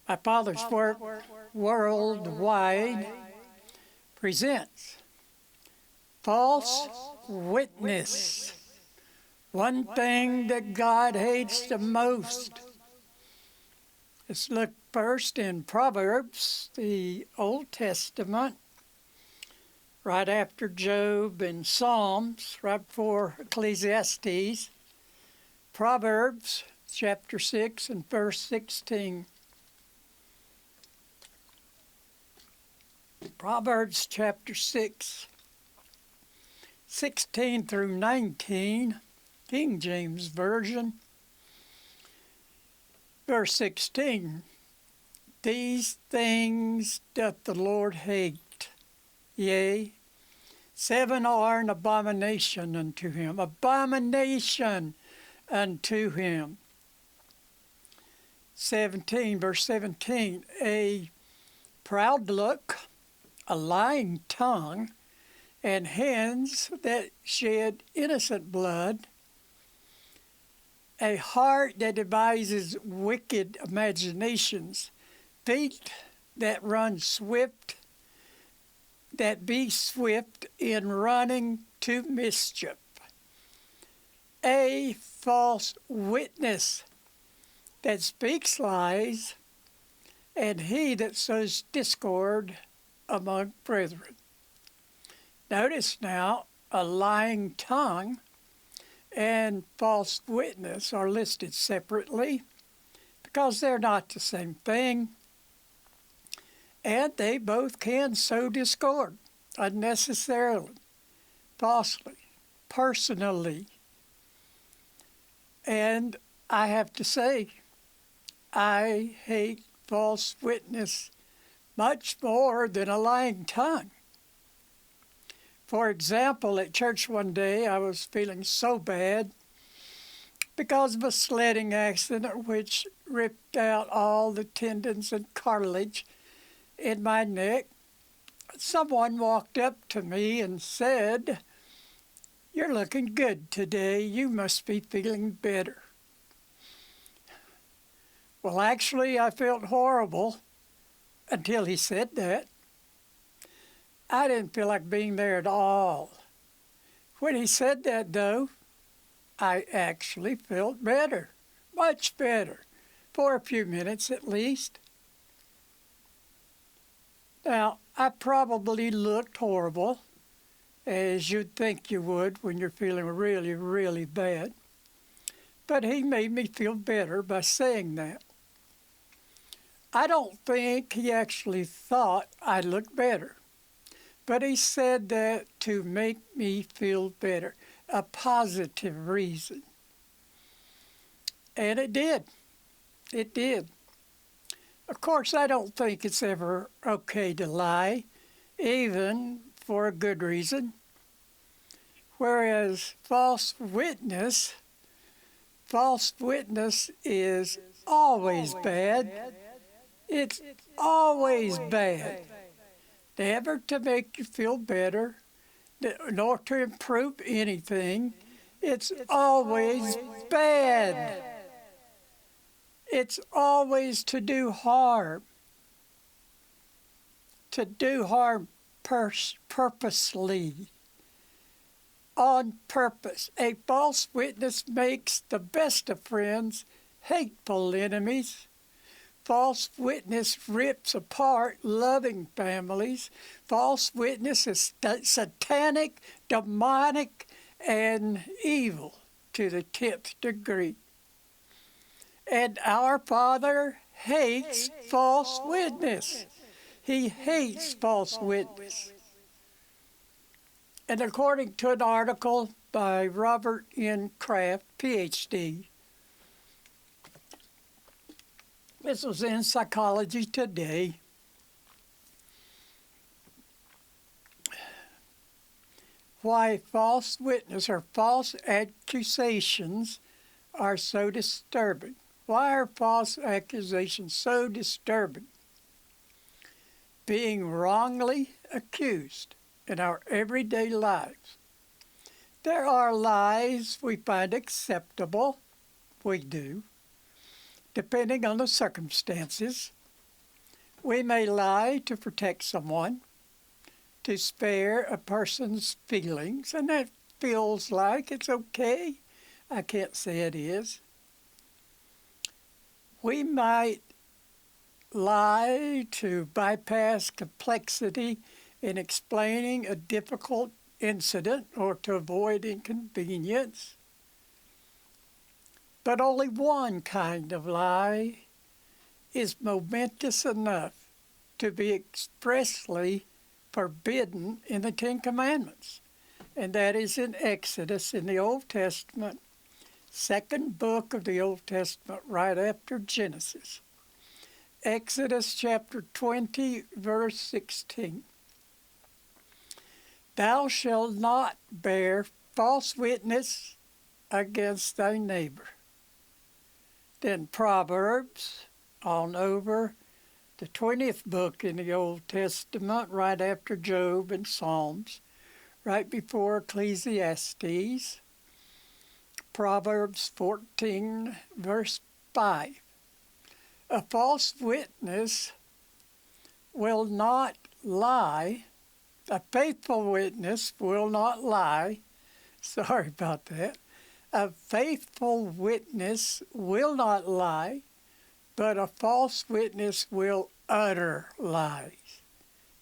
My Father's work worldwide presents false witness. One thing that God hates the most. Let's look first in Proverbs, the Old Testament, right after Job and Psalms, right before Ecclesiastes. Proverbs chapter 6 and verse 16. Proverbs chapter 6, 16 through 19, King James Version. Verse 16, these things doth the Lord hate, yea, 7 are an abomination unto him, abomination unto him. 17, verse 17, a proud look, a lying tongue, and hands that shed innocent blood, a heart that devises wicked imaginations, feet that run swift, that be swift in running to mischief, a false witness that speaks lies, and he that sows discord among brethren. Notice now, a lying tongue and false witness are listed separately because they're not the same thing, and they both can sow discord unnecessarily, falsely, personally. And I have to say, I hate false witness much more than a lying tongue. For example, at church one day, I was feeling so bad because of a sledding accident which ripped out all the tendons and cartilage in my neck. Someone walked up to me and said, "You're looking good today. You must be feeling better." Well, actually, I felt horrible until he said that. I didn't feel like being there at all. When he said that, though, I actually felt better, much better, for a few minutes at least. Now, I probably looked horrible, as you'd think you would when you're feeling really, really bad. But he made me feel better by saying that. I don't think he actually thought I looked better, but he said that to make me feel better, a positive reason. And it did. It did. Of course, I don't think it's ever okay to lie, even for a good reason. Whereas false witness is always bad. It's always bad. Never to make you feel better, nor to improve anything. It's always bad. It's always to do harm. To do harm purposely. On purpose. A false witness makes the best of friends hateful enemies. False witness rips apart loving families. False witness is satanic, demonic, and evil to the 10th degree. And our Father hates false witness. He hates false witness. And according to an article by Robert N. Kraft, Ph.D., this was in Psychology Today, why false witness or false accusations are so disturbing. Why are false accusations so disturbing? Being wrongly accused in our everyday lives. There are lies we find acceptable, we do, depending on the circumstances. We may lie to protect someone, to spare a person's feelings, and that feels like it's okay. I can't say it is. We might lie to bypass complexity in explaining a difficult incident or to avoid inconvenience. But only one kind of lie is momentous enough to be expressly forbidden in the Ten Commandments, and that is in Exodus in the Old Testament, second book of the Old Testament, right after Genesis. Exodus chapter 20, verse 16. Thou shalt not bear false witness against thy neighbor. Then Proverbs, on over the 20th book in the Old Testament, right after Job and Psalms, right before Ecclesiastes. Proverbs 14, verse 5. A false witness will not lie. A faithful witness will not lie. Sorry about that. A faithful witness will not lie, but a false witness will utter lies.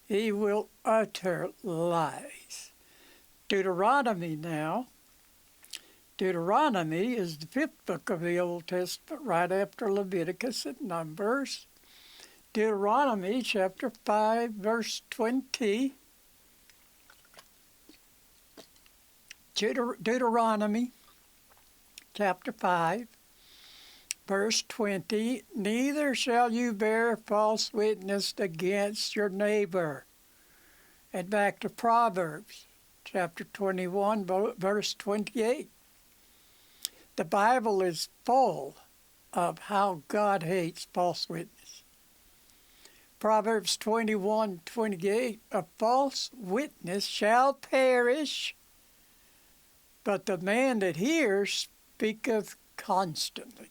He will utter lies. Deuteronomy now. Deuteronomy is the 5th book of the Old Testament, right after Leviticus and Numbers. Deuteronomy chapter 5, verse 20. Deuteronomy chapter 5, verse 20. Neither shall you bear false witness against your neighbor. And back to Proverbs chapter 21, verse 28. The Bible is full of how God hates false witness. Proverbs 21:28, a false witness shall perish, but the man that hears speaketh constantly.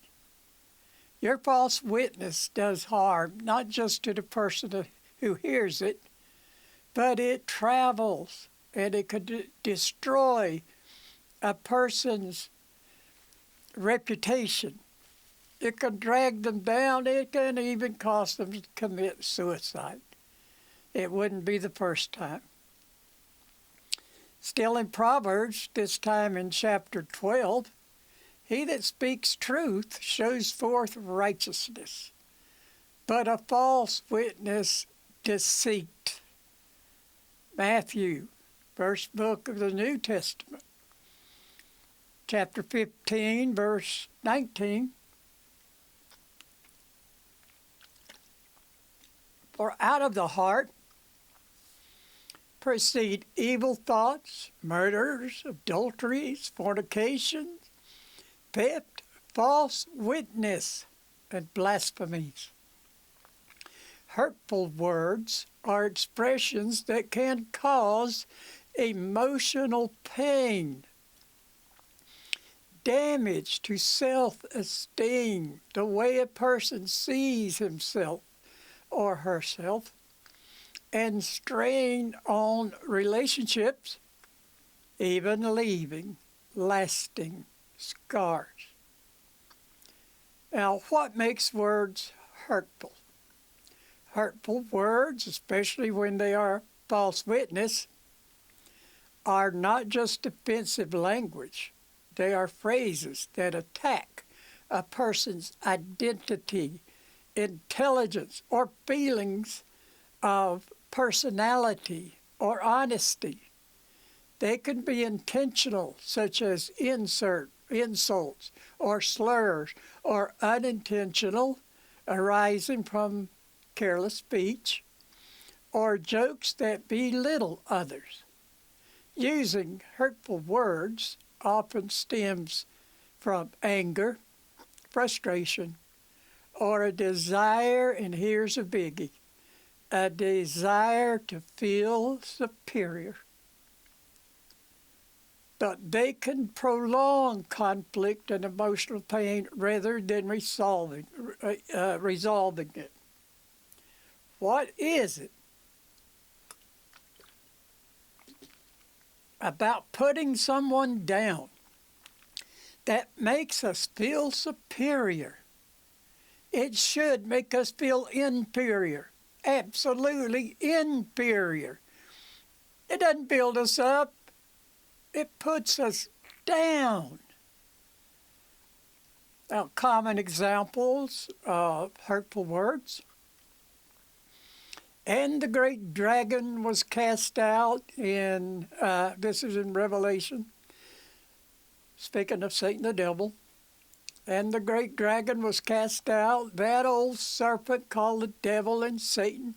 Your false witness does harm, not just to the person who hears it, but it travels and it could destroy a person's reputation. It can drag them down. It can even cause them to commit suicide. It wouldn't be the first time. Still in Proverbs, this time in chapter 12, he that speaks truth shows forth righteousness, but a false witness deceit. Matthew, first book of the New Testament, chapter 15, verse 19. For out of the heart proceed evil thoughts, murders, adulteries, fornications, theft, false witness, and blasphemies. Hurtful words are expressions that can cause emotional pain, damage to self-esteem, the way a person sees himself or herself, and strain on relationships, even leaving lasting scars. Now, what makes words hurtful? Hurtful words, especially when they are false witness, are not just offensive language. They are phrases that attack a person's identity, intelligence, or feelings of personality or honesty. They can be intentional, such as insults or slurs, or unintentional, arising from careless speech, or jokes that belittle others. Using hurtful words often stems from anger, frustration, or a desire, and here's a biggie, a desire to feel superior. But they can prolong conflict and emotional pain rather than resolving it. What is it about putting someone down that makes us feel superior? It should make us feel inferior, absolutely inferior. It doesn't build us up, it puts us down. Now, common examples of hurtful words. And the great dragon was cast out this is in Revelation, speaking of Satan the devil. And the great dragon was cast out, that old serpent called the devil and Satan,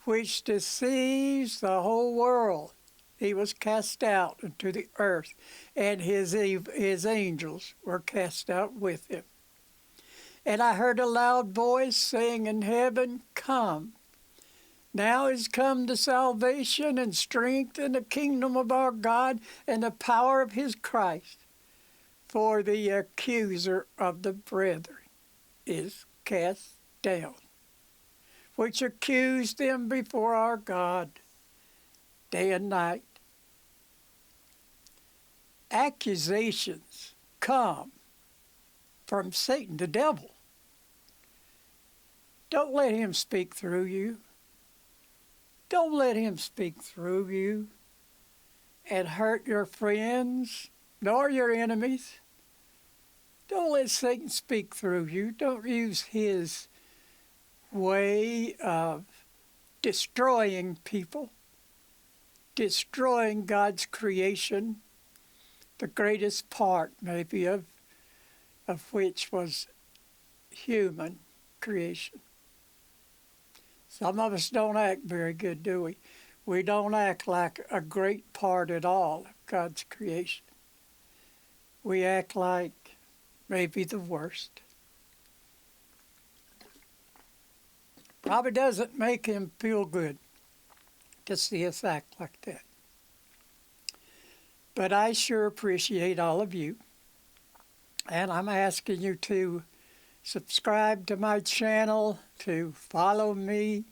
which deceives the whole world. He was cast out into the earth, and his angels were cast out with him. And I heard a loud voice saying in heaven, "Come. Now is come the salvation and strength and the kingdom of our God and the power of his Christ. For the accuser of the brethren is cast down, which accused them before our God day and night." Accusations come from Satan, the devil. Don't let him speak through you. Don't let him speak through you and hurt your friends nor your enemies. Don't let Satan speak through you. Don't use his way of destroying people, destroying God's creation, the greatest part maybe of which was human creation. Some of us don't act very good, do we? We don't act like a great part at all of God's creation. We act like maybe the worst. Probably doesn't make him feel good to see us act like that. But I sure appreciate all of you. And I'm asking you to subscribe to my channel, to follow me,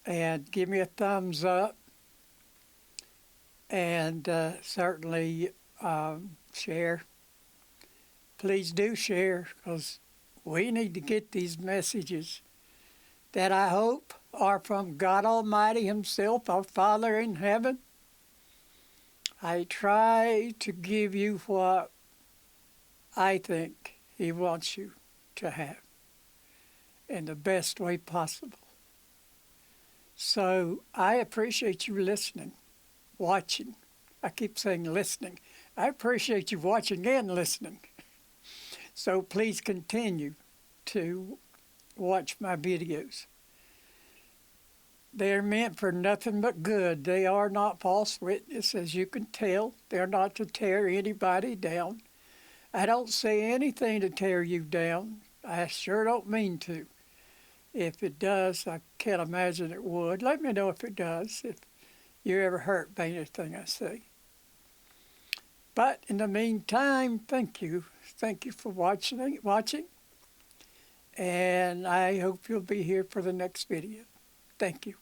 and give me a thumbs up. And certainly share. Please do share, because we need to get these messages that I hope are from God Almighty himself, our Father in heaven. I try to give you what I think he wants you to have in the best way possible. So I appreciate you listening, watching. I keep saying listening. I appreciate you watching and listening. So please continue to watch my videos. They're meant for nothing but good. They are not false witness, as you can tell. They're not to tear anybody down. I don't say anything to tear you down. I sure don't mean to. If it does, I can't imagine it would. Let me know if it does, if you're ever hurt by anything I say. But in the meantime, thank you. Thank you for watching. And I hope you'll be here for the next video. Thank you.